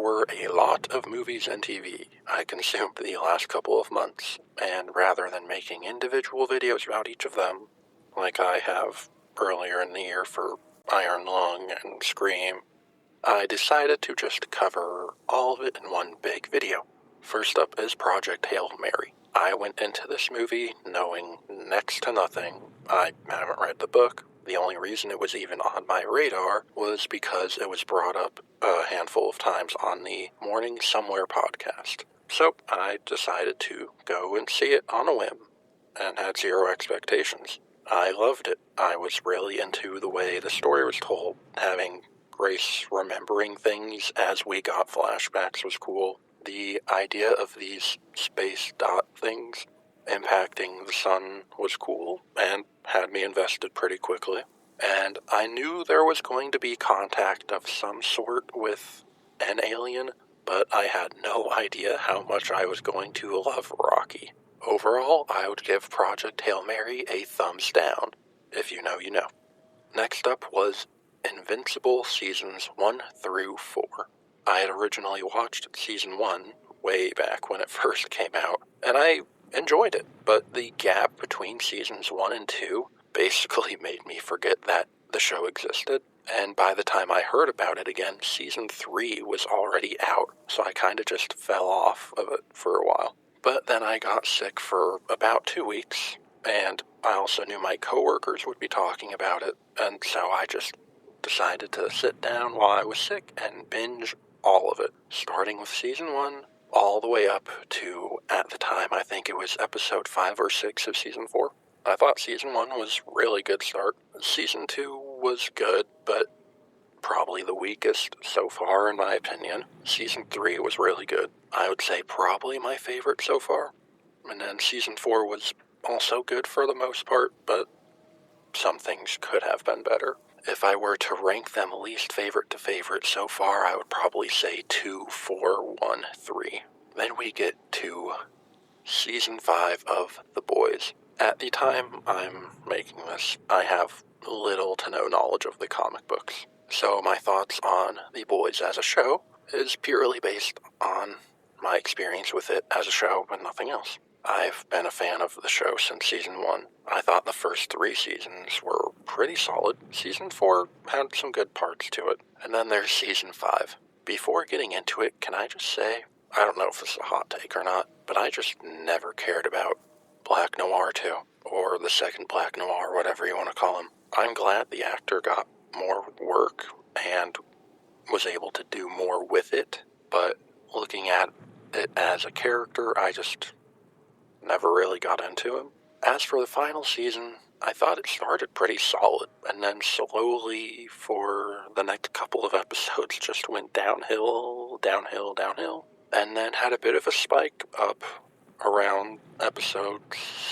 were a lot of movies and TV I consumed the last couple of months, and rather than making individual videos about each of them, like I have earlier in the year for Iron Lung and Scream, I decided to just cover all of it in one big video. First up is Project Hail Mary. I went into this movie knowing next to nothing. I haven't read the book. The only reason it was even on my radar was because it was brought up a handful of times on the Morning Somewhere podcast. So I decided to go and see it on a whim and had zero expectations. I loved it. I was really into the way the story was told. Having Grace remembering things as we got flashbacks was cool. The idea of these space dot things impacting the sun was cool and had me invested pretty quickly. And I knew there was going to be contact of some sort with an alien, but I had no idea how much I was going to love Rocky. Overall, I would give Project Hail Mary a thumbs down. If you know, you know. Next up was Invincible Seasons 1 through 4. I had originally watched Season 1 way back when it first came out, and I enjoyed it, but the gap between Seasons 1 and 2 basically made me forget that the show existed, and by the time I heard about it again, Season 3 was already out, so I kinda just fell off of it for a while. But then I got sick for about 2 weeks, and I also knew my coworkers would be talking about it, and so I just decided to sit down while I was sick and binge all of it, starting with Season 1 all the way up to, at the time, I think it was episode 5 or 6 of Season 4. I thought Season 1 was really good start. Season 2 was good, but probably the weakest so far in my opinion. Season 3 was really good. I would say probably my favorite so far. And then Season 4 was also good for the most part, but some things could have been better. If I were to rank them least favorite to favorite so far, I would probably say 2, 4, 1, 3. Then we get to Season 5 of The Boys. At the time I'm making this, I have little to no knowledge of the comic books. So my thoughts on The Boys as a show is purely based on my experience with it as a show and nothing else. I've been a fan of the show since Season 1. I thought the first 3 seasons were pretty solid. Season 4 had some good parts to it. And then there's Season 5. Before getting into it, can I just say, I don't know if this is a hot take or not, but I just never cared about Black Noir 2, or the second Black Noir, whatever you want to call him. I'm glad the actor got more work and was able to do more with it, but looking at it as a character, I just never really got into him. As for the final season, I thought it started pretty solid, and then slowly for the next couple of episodes just went downhill, downhill, downhill, and then had a bit of a spike up around episode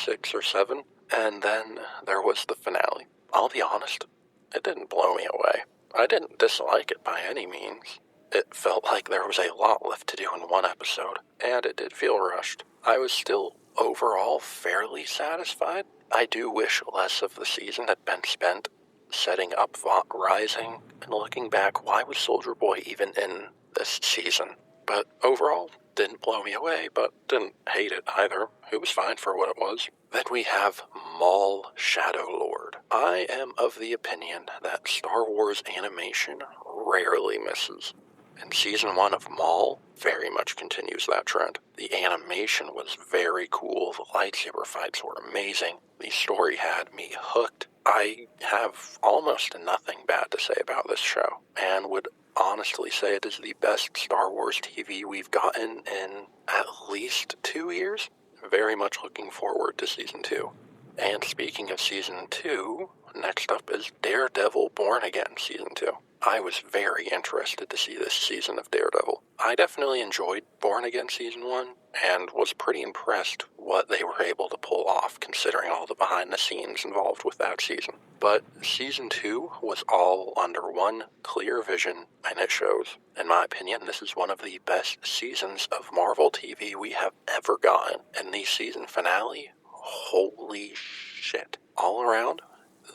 6 or 7, and then there was the finale. I'll be honest, it didn't blow me away. I didn't dislike it by any means. It felt like there was a lot left to do in one episode, and it did feel rushed. I was still overall fairly satisfied. I do wish less of the season had been spent setting up Vought Rising, and looking back, why was Soldier Boy even in this season? But overall, didn't blow me away, but didn't hate it either. It was fine for what it was. Then we have Maul Shadow Lord. I am of the opinion that Star Wars animation rarely misses. And Season 1 of Maul very much continues that trend. The animation was very cool, the lightsaber fights were amazing, the story had me hooked. I have almost nothing bad to say about this show, and would honestly say it is the best Star Wars TV we've gotten in at least 2 years. Very much looking forward to Season 2. And speaking of Season 2, next up is Daredevil Born Again Season 2. I was very interested to see this season of Daredevil. I definitely enjoyed Born Again Season 1, and was pretty impressed what they were able to pull off considering all the behind the scenes involved with that season. But Season 2 was all under one clear vision, and it shows. In my opinion, this is one of the best seasons of Marvel TV we have ever gotten, and the season finale, holy shit. All around,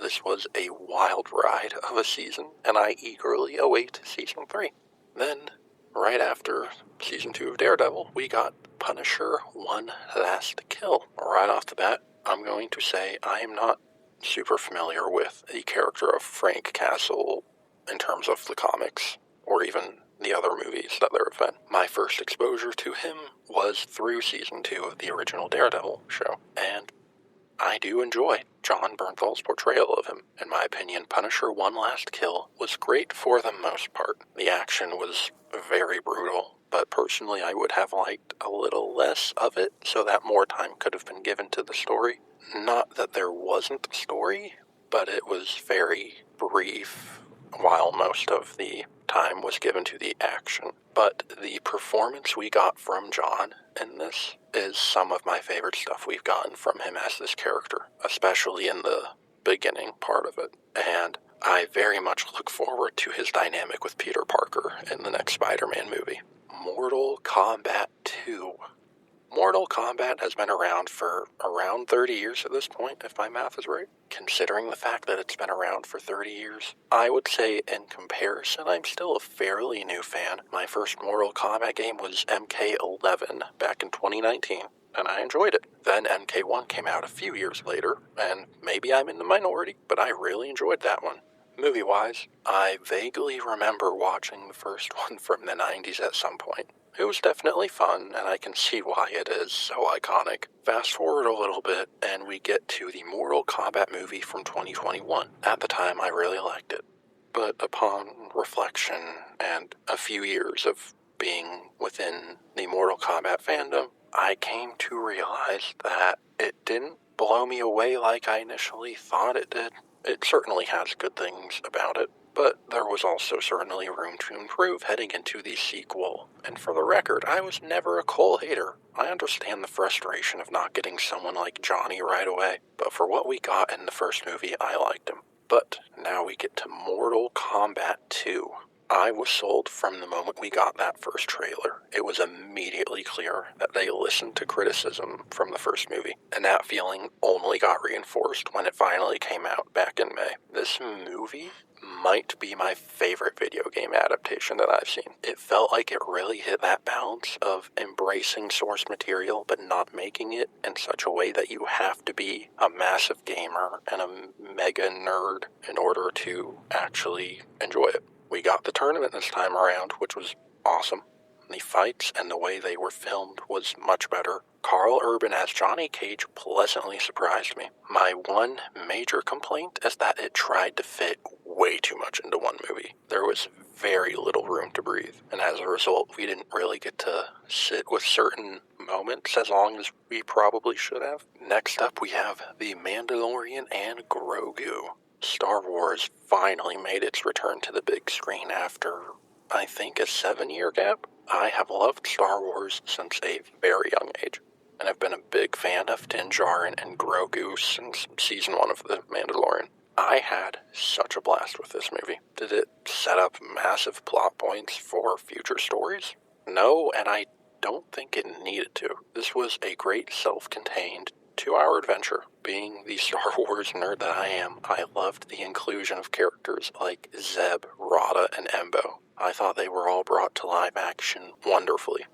this was a wild ride of a season, and I eagerly await Season 3. Then, right after Season 2 of Daredevil, we got Punisher One Last Kill. Right off the bat, I'm going to say I am not super familiar with the character of Frank Castle in terms of the comics, or even the other movies that there have been. My first exposure to him was through Season 2 of the original Daredevil show, and I do enjoy Jon Bernthal's portrayal of him. In my opinion, Punisher One Last Kill was great for the most part. The action was very brutal, but personally I would have liked a little less of it so that more time could have been given to the story. Not that there wasn't a story, but it was very brief, while most of the time was given to the action. But the performance we got from Jon in this is some of my favorite stuff we've gotten from him as this character, especially in the beginning part of it. And I very much look forward to his dynamic with Peter Parker in the next Spider-Man movie. Mortal Kombat 2. Mortal Kombat has been around for around 30 years at this point, if my math is right. Considering the fact that it's been around for 30 years, I would say in comparison, I'm still a fairly new fan. My first Mortal Kombat game was MK11 back in 2019, and I enjoyed it. Then MK1 came out a few years later, and maybe I'm in the minority, but I really enjoyed that one. Movie-wise, I vaguely remember watching the first one from the 90s at some point. It was definitely fun, and I can see why it is so iconic. Fast forward a little bit, and we get to the Mortal Kombat movie from 2021. At the time, I really liked it. But upon reflection and a few years of being within the Mortal Kombat fandom, I came to realize that it didn't blow me away like I initially thought it did. It certainly has good things about it, but there was also certainly room to improve heading into the sequel. And for the record, I was never a Cole hater. I understand the frustration of not getting someone like Johnny right away, but for what we got in the first movie, I liked him. But now we get to Mortal Kombat 2. I was sold from the moment we got that first trailer. It was immediately clear that they listened to criticism from the first movie, and that feeling only got reinforced when it finally came out back in May. This movie might be my favorite video game adaptation that I've seen. It felt like it really hit that balance of embracing source material but not making it in such a way that you have to be a massive gamer and a mega nerd in order to actually enjoy it. We got the tournament this time around, which was awesome. The fights and the way they were filmed was much better. Karl Urban as Johnny Cage pleasantly surprised me. My one major complaint is that it tried to fit way too much into one movie. There was very little room to breathe, and as a result, we didn't really get to sit with certain moments as long as we probably should have. Next up, we have The Mandalorian and Grogu. Star Wars finally made its return to the big screen after, I think, a 7-year gap. I have loved Star Wars since a very young age, and I've been a big fan of Din Djarin and Grogu since season 1 of The Mandalorian. I had such a blast with this movie. Did it set up massive plot points for future stories? No, and I don't think it needed to. This was a great self-contained 2-hour adventure. Being the Star Wars nerd that I am, I loved the inclusion of characters like Zeb, Rada, and Embo. I thought they were all brought to live action wonderfully.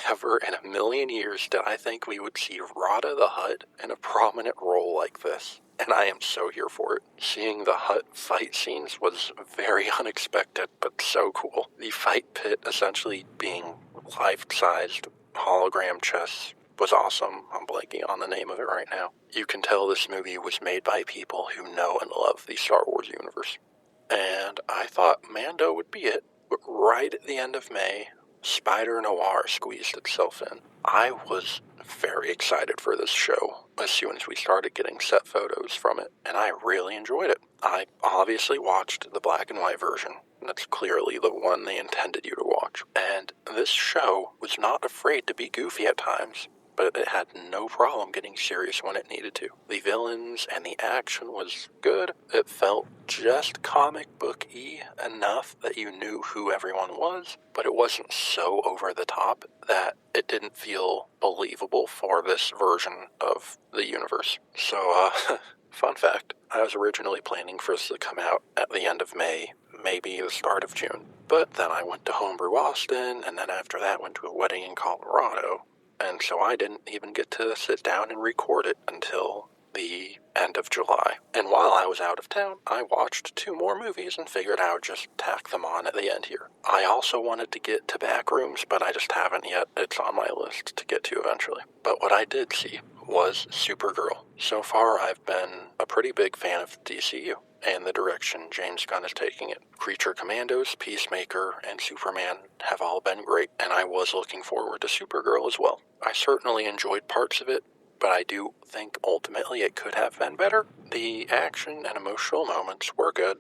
Never in a million years did I think we would see Rada the Hutt in a prominent role like this, and I am so here for it. Seeing the Hutt fight scenes was very unexpected, but so cool. The fight pit essentially being life-sized hologram chess was awesome. I'm blanking on the name of it right now. You can tell this movie was made by people who know and love the Star Wars universe. And I thought Mando would be it, but right at the end of May, Spider-Noir squeezed itself in. I was very excited for this show as soon as we started getting set photos from it, and I really enjoyed it. I obviously watched the black and white version. That's clearly the one they intended you to watch. And this show was not afraid to be goofy at times, but it had no problem getting serious when it needed to. The villains and the action was good. It felt just comic book-y enough that you knew who everyone was, but it wasn't so over the top that it didn't feel believable for this version of the universe. So, fun fact, I was originally planning for this to come out at the end of May, maybe the start of June. But then I went to Homebrew Austin, and then after that went to a wedding in Colorado, and so I didn't even get to sit down and record it until the end of July. And while I was out of town, I watched 2 more movies and figured I would just tack them on at the end here. I also wanted to get to Backrooms, but I just haven't yet. It's on my list to get to eventually. But what I did see was Supergirl. So far, I've been a pretty big fan of DCU and the direction James Gunn is taking it. Creature Commandos, Peacemaker, and Superman have all been great, and I was looking forward to Supergirl as well. I certainly enjoyed parts of it, but I do think ultimately it could have been better. The action and emotional moments were good,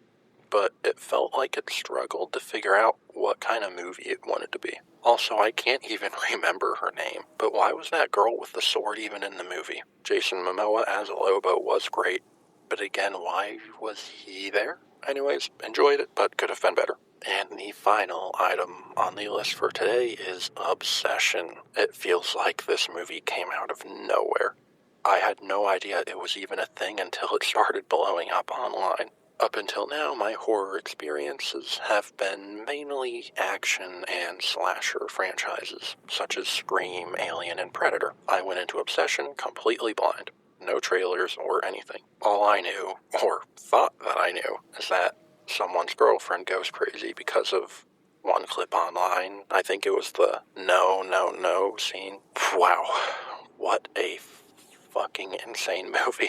but it felt like it struggled to figure out what kind of movie it wanted to be. Also, I can't even remember her name, but why was that girl with the sword even in the movie? Jason Momoa as Lobo was great, but again, why was he there? Anyways, enjoyed it, but could have been better. And the final item on the list for today is Obsession. It feels like this movie came out of nowhere. I had no idea it was even a thing until it started blowing up online. Up until now, my horror experiences have been mainly action and slasher franchises, such as Scream, Alien, and Predator. I went into Obsession completely blind. No trailers or anything. All I knew, or thought that I knew, is that someone's girlfriend goes crazy because of one clip online. I think it was the no, no, no scene. Wow. What a fucking insane movie.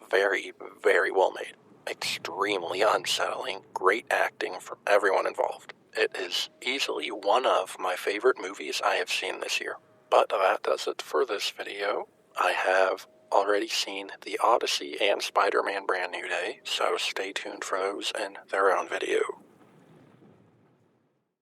Very, very well made. Extremely unsettling. Great acting from everyone involved. It is easily one of my favorite movies I have seen this year. But that does it for this video. I have already seen The Odyssey and Spider-Man Brand New Day, so stay tuned for those in their own video.